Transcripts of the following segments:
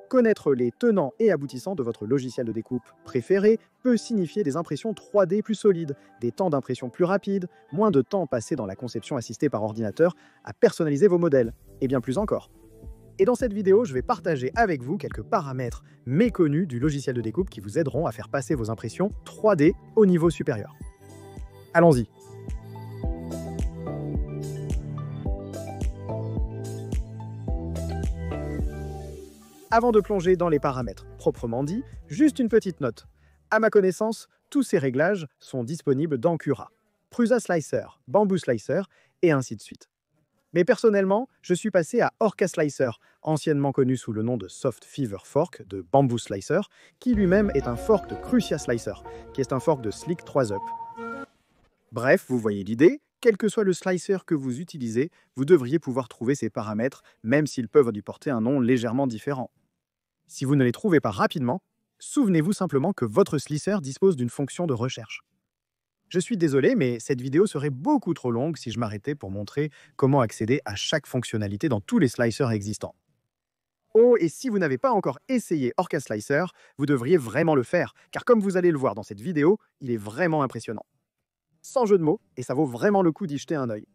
Connaître les tenants et aboutissants de votre logiciel de découpe préféré peut signifier des impressions 3D plus solides, des temps d'impression plus rapides, moins de temps passé dans la conception assistée par ordinateur à personnaliser vos modèles, et bien plus encore. Et dans cette vidéo, je vais partager avec vous quelques paramètres méconnus du logiciel de découpe qui vous aideront à faire passer vos impressions 3D au niveau supérieur. Allons-y. Avant de plonger dans les paramètres proprement dit, juste une petite note. À ma connaissance, tous ces réglages sont disponibles dans Cura, Prusa Slicer, Bamboo Slicer et ainsi de suite. Mais personnellement, je suis passé à Orca Slicer, anciennement connu sous le nom de Soft Fever Fork de Bamboo Slicer, qui lui-même est un fork de Crucia Slicer, qui est un fork de Slick 3up. Bref, vous voyez l'idée, quel que soit le slicer que vous utilisez, vous devriez pouvoir trouver ces paramètres, même s'ils peuvent lui porter un nom légèrement différent. Si vous ne les trouvez pas rapidement, souvenez-vous simplement que votre slicer dispose d'une fonction de recherche. Je suis désolé, mais cette vidéo serait beaucoup trop longue si je m'arrêtais pour montrer comment accéder à chaque fonctionnalité dans tous les slicers existants. Oh, et si vous n'avez pas encore essayé Orca Slicer, vous devriez vraiment le faire, car comme vous allez le voir dans cette vidéo, il est vraiment impressionnant. Sans jeu de mots, et ça vaut vraiment le coup d'y jeter un œil.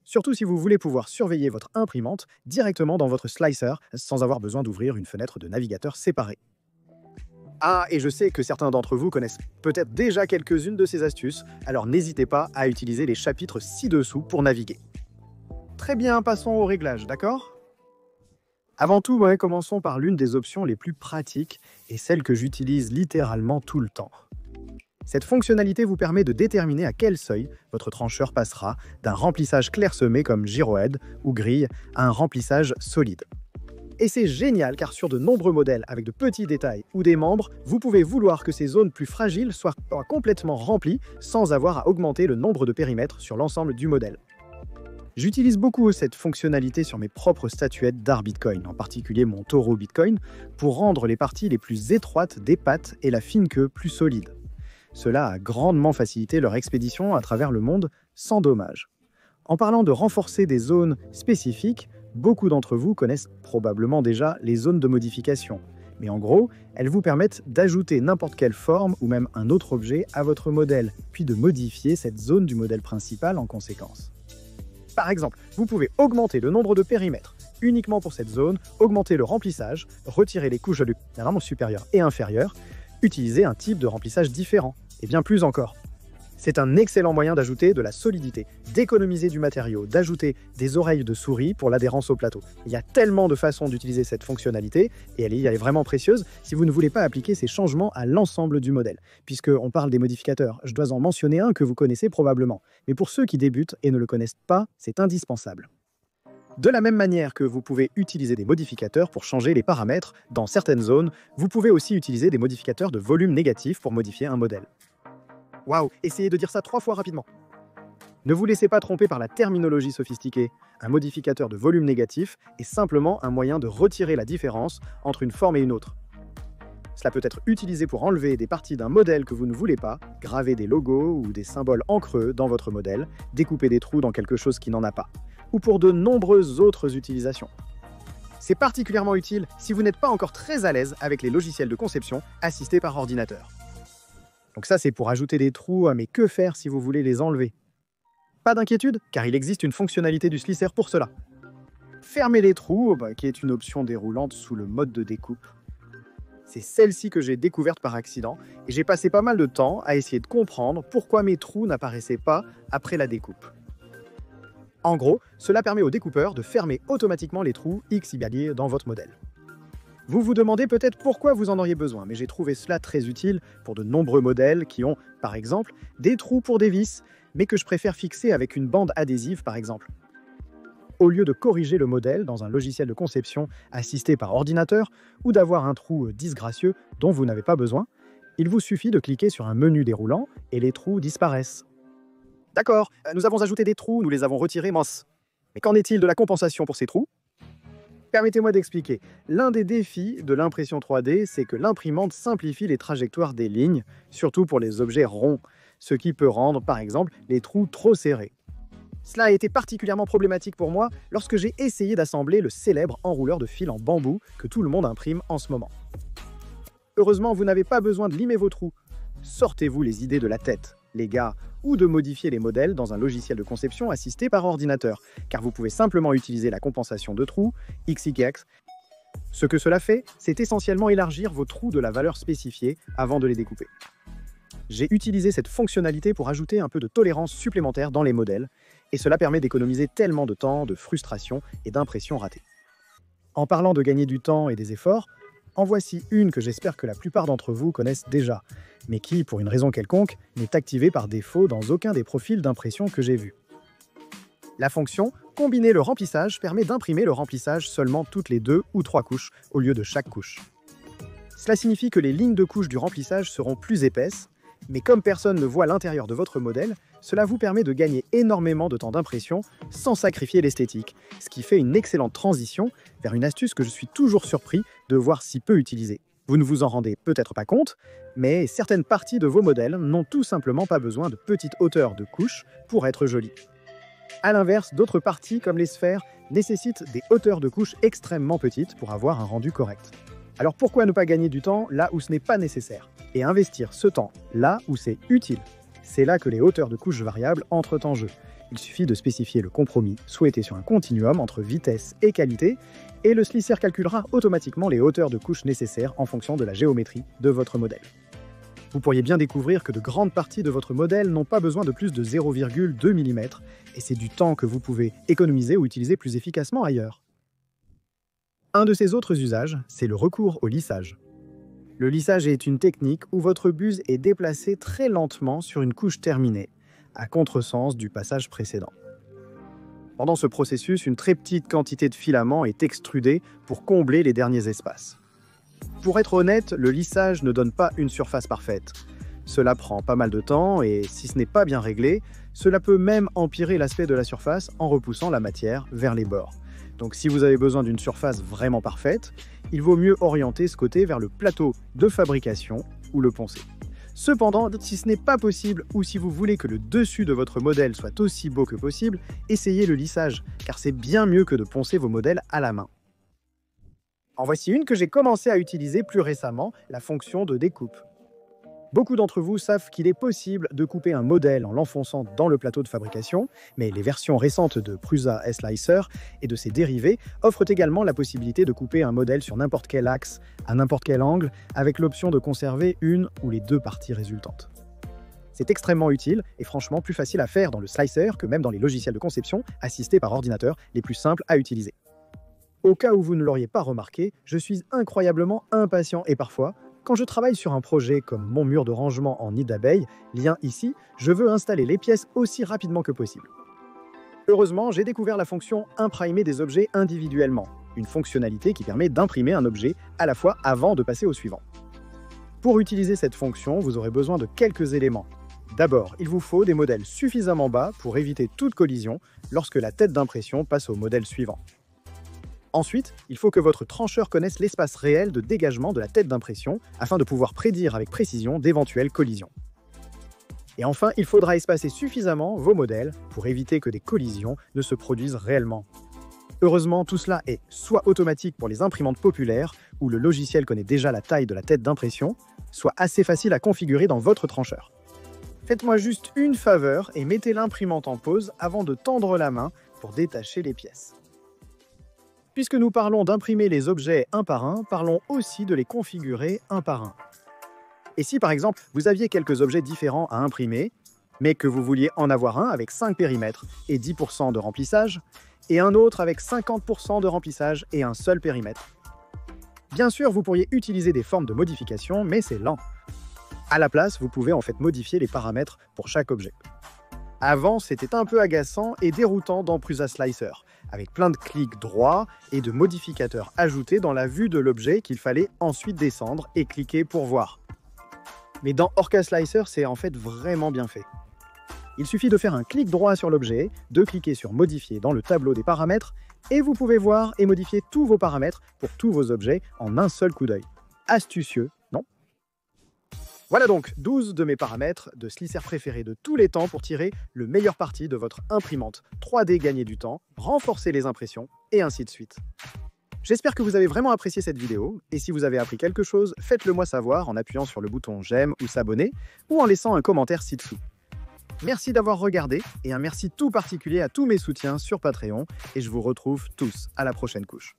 Surtout si vous voulez pouvoir surveiller votre imprimante directement dans votre slicer sans avoir besoin d'ouvrir une fenêtre de navigateur séparée. Ah, et je sais que certains d'entre vous connaissent peut-être déjà quelques-unes de ces astuces, alors n'hésitez pas à utiliser les chapitres ci-dessous pour naviguer. Très bien, passons au réglage, d'accord ? Avant tout, commençons par l'une des options les plus pratiques et celle que j'utilise littéralement tout le temps. Cette fonctionnalité vous permet de déterminer à quel seuil votre trancheur passera d'un remplissage clairsemé comme gyrohead ou grille à un remplissage solide. Et c'est génial car sur de nombreux modèles avec de petits détails ou des membres, vous pouvez vouloir que ces zones plus fragiles soient complètement remplies sans avoir à augmenter le nombre de périmètres sur l'ensemble du modèle. J'utilise beaucoup cette fonctionnalité sur mes propres statuettes d'art Bitcoin, en particulier mon taureau Bitcoin, pour rendre les parties les plus étroites des pattes et la fine queue plus solides. Cela a grandement facilité leur expédition à travers le monde sans dommage. En parlant de renforcer des zones spécifiques, beaucoup d'entre vous connaissent probablement déjà les zones de modification. Mais en gros, elles vous permettent d'ajouter n'importe quelle forme ou même un autre objet à votre modèle, puis de modifier cette zone du modèle principal en conséquence. Par exemple, vous pouvez augmenter le nombre de périmètres uniquement pour cette zone, augmenter le remplissage, retirer les couches de l'élément supérieur et inférieur, utiliser un type de remplissage différent, et bien plus encore. C'est un excellent moyen d'ajouter de la solidité, d'économiser du matériau, d'ajouter des oreilles de souris pour l'adhérence au plateau. Il y a tellement de façons d'utiliser cette fonctionnalité, et elle est vraiment précieuse si vous ne voulez pas appliquer ces changements à l'ensemble du modèle. Puisqu'on parle des modificateurs, je dois en mentionner un que vous connaissez probablement. Mais pour ceux qui débutent et ne le connaissent pas, c'est indispensable. De la même manière que vous pouvez utiliser des modificateurs pour changer les paramètres dans certaines zones, vous pouvez aussi utiliser des modificateurs de volume négatif pour modifier un modèle. Waouh, essayez de dire ça 3 fois rapidement. Ne vous laissez pas tromper par la terminologie sophistiquée. Un modificateur de volume négatif est simplement un moyen de retirer la différence entre une forme et une autre. Cela peut être utilisé pour enlever des parties d'un modèle que vous ne voulez pas, graver des logos ou des symboles en creux dans votre modèle, découper des trous dans quelque chose qui n'en a pas, ou pour de nombreuses autres utilisations. C'est particulièrement utile si vous n'êtes pas encore très à l'aise avec les logiciels de conception assistés par ordinateur. Donc ça, c'est pour ajouter des trous, mais que faire si vous voulez les enlever? Pas d'inquiétude, car il existe une fonctionnalité du slicer pour cela. Fermer les trous, qui est une option déroulante sous le mode de découpe. C'est celle-ci que j'ai découverte par accident, et j'ai passé pas mal de temps à essayer de comprendre pourquoi mes trous n'apparaissaient pas après la découpe. En gros, cela permet au découpeur de fermer automatiquement les trous XY dans votre modèle. Vous vous demandez peut-être pourquoi vous en auriez besoin, mais j'ai trouvé cela très utile pour de nombreux modèles qui ont, par exemple, des trous pour des vis, mais que je préfère fixer avec une bande adhésive, par exemple. Au lieu de corriger le modèle dans un logiciel de conception assisté par ordinateur ou d'avoir un trou disgracieux dont vous n'avez pas besoin, il vous suffit de cliquer sur un menu déroulant et les trous disparaissent. D'accord, nous avons ajouté des trous, nous les avons retirés, mince. Mais qu'en est-il de la compensation pour ces trous ? Permettez-moi d'expliquer. L'un des défis de l'impression 3D, c'est que l'imprimante simplifie les trajectoires des lignes, surtout pour les objets ronds, ce qui peut rendre, par exemple, les trous trop serrés. Cela a été particulièrement problématique pour moi lorsque j'ai essayé d'assembler le célèbre enrouleur de fil en bambou que tout le monde imprime en ce moment. Heureusement, vous n'avez pas besoin de limer vos trous. Sortez-vous les idées de la tête, les gars, ou de modifier les modèles dans un logiciel de conception assisté par ordinateur, car vous pouvez simplement utiliser la compensation de trous, XXX. Ce que cela fait, c'est essentiellement élargir vos trous de la valeur spécifiée avant de les découper. J'ai utilisé cette fonctionnalité pour ajouter un peu de tolérance supplémentaire dans les modèles, et cela permet d'économiser tellement de temps, de frustration et d'impressions ratées. En parlant de gagner du temps et des efforts, en voici une que j'espère que la plupart d'entre vous connaissent déjà, mais qui, pour une raison quelconque, n'est activée par défaut dans aucun des profils d'impression que j'ai vus. La fonction « Combiner le remplissage » permet d'imprimer le remplissage seulement toutes les 2 ou 3 couches au lieu de chaque couche. Cela signifie que les lignes de couche du remplissage seront plus épaisses, mais comme personne ne voit l'intérieur de votre modèle, cela vous permet de gagner énormément de temps d'impression sans sacrifier l'esthétique, ce qui fait une excellente transition vers une astuce que je suis toujours surpris de voir si peu utilisée. Vous ne vous en rendez peut-être pas compte, mais certaines parties de vos modèles n'ont tout simplement pas besoin de petites hauteurs de couches pour être jolies. A l'inverse, d'autres parties, comme les sphères, nécessitent des hauteurs de couches extrêmement petites pour avoir un rendu correct. Alors pourquoi ne pas gagner du temps là où ce n'est pas nécessaire et investir ce temps là où c'est utile? C'est là que les hauteurs de couches variables entrent en jeu. Il suffit de spécifier le compromis souhaité sur un continuum entre vitesse et qualité, et le slicer calculera automatiquement les hauteurs de couches nécessaires en fonction de la géométrie de votre modèle. Vous pourriez bien découvrir que de grandes parties de votre modèle n'ont pas besoin de plus de 0,2 mm, et c'est du temps que vous pouvez économiser ou utiliser plus efficacement ailleurs. Un de ces autres usages, c'est le recours au lissage. Le lissage est une technique où votre buse est déplacée très lentement sur une couche terminée, à contresens du passage précédent. Pendant ce processus, une très petite quantité de filament est extrudée pour combler les derniers espaces. Pour être honnête, le lissage ne donne pas une surface parfaite. Cela prend pas mal de temps et, si ce n'est pas bien réglé, cela peut même empirer l'aspect de la surface en repoussant la matière vers les bords. Donc si vous avez besoin d'une surface vraiment parfaite, il vaut mieux orienter ce côté vers le plateau de fabrication ou le poncer. Cependant, si ce n'est pas possible ou si vous voulez que le dessus de votre modèle soit aussi beau que possible, essayez le lissage, car c'est bien mieux que de poncer vos modèles à la main. En voici une que j'ai commencé à utiliser plus récemment, la fonction de découpe. Beaucoup d'entre vous savent qu'il est possible de couper un modèle en l'enfonçant dans le plateau de fabrication, mais les versions récentes de Prusa S-Slicer et de ses dérivés offrent également la possibilité de couper un modèle sur n'importe quel axe, à n'importe quel angle, avec l'option de conserver une ou les 2 parties résultantes. C'est extrêmement utile et franchement plus facile à faire dans le slicer que même dans les logiciels de conception assistés par ordinateur les plus simples à utiliser. Au cas où vous ne l'auriez pas remarqué, je suis incroyablement impatient et parfois, quand je travaille sur un projet comme mon mur de rangement en nid d'abeille, lien ici, je veux installer les pièces aussi rapidement que possible. Heureusement, j'ai découvert la fonction « Imprimer des objets individuellement », une fonctionnalité qui permet d'imprimer un objet à la fois avant de passer au suivant. Pour utiliser cette fonction, vous aurez besoin de quelques éléments. D'abord, il vous faut des modèles suffisamment bas pour éviter toute collision lorsque la tête d'impression passe au modèle suivant. Ensuite, il faut que votre trancheur connaisse l'espace réel de dégagement de la tête d'impression afin de pouvoir prédire avec précision d'éventuelles collisions. Et enfin, il faudra espacer suffisamment vos modèles pour éviter que des collisions ne se produisent réellement. Heureusement, tout cela est soit automatique pour les imprimantes populaires, où le logiciel connaît déjà la taille de la tête d'impression, soit assez facile à configurer dans votre trancheur. Faites-moi juste une faveur et mettez l'imprimante en pause avant de tendre la main pour détacher les pièces. Puisque nous parlons d'imprimer les objets un par un, parlons aussi de les configurer un par un. Et si par exemple, vous aviez quelques objets différents à imprimer, mais que vous vouliez en avoir un avec 5 périmètres et 10% de remplissage, et un autre avec 50% de remplissage et un seul périmètre. Bien sûr, vous pourriez utiliser des formes de modification, mais c'est lent. À la place, vous pouvez en fait modifier les paramètres pour chaque objet. Avant, c'était un peu agaçant et déroutant dans Prusa Slicer, avec plein de clics droits et de modificateurs ajoutés dans la vue de l'objet qu'il fallait ensuite descendre et cliquer pour voir. Mais dans Orca Slicer, c'est en fait vraiment bien fait. Il suffit de faire un clic droit sur l'objet, de cliquer sur Modifier dans le tableau des paramètres, et vous pouvez voir et modifier tous vos paramètres pour tous vos objets en un seul coup d'œil. Astucieux, non? Voilà donc 12 de mes paramètres de slicer préférés de tous les temps pour tirer le meilleur parti de votre imprimante 3D, gagner du temps, renforcer les impressions et ainsi de suite. J'espère que vous avez vraiment apprécié cette vidéo, et si vous avez appris quelque chose, faites-le moi savoir en appuyant sur le bouton j'aime ou s'abonner, ou en laissant un commentaire ci-dessous. Merci d'avoir regardé, et un merci tout particulier à tous mes soutiens sur Patreon, et je vous retrouve tous à la prochaine couche.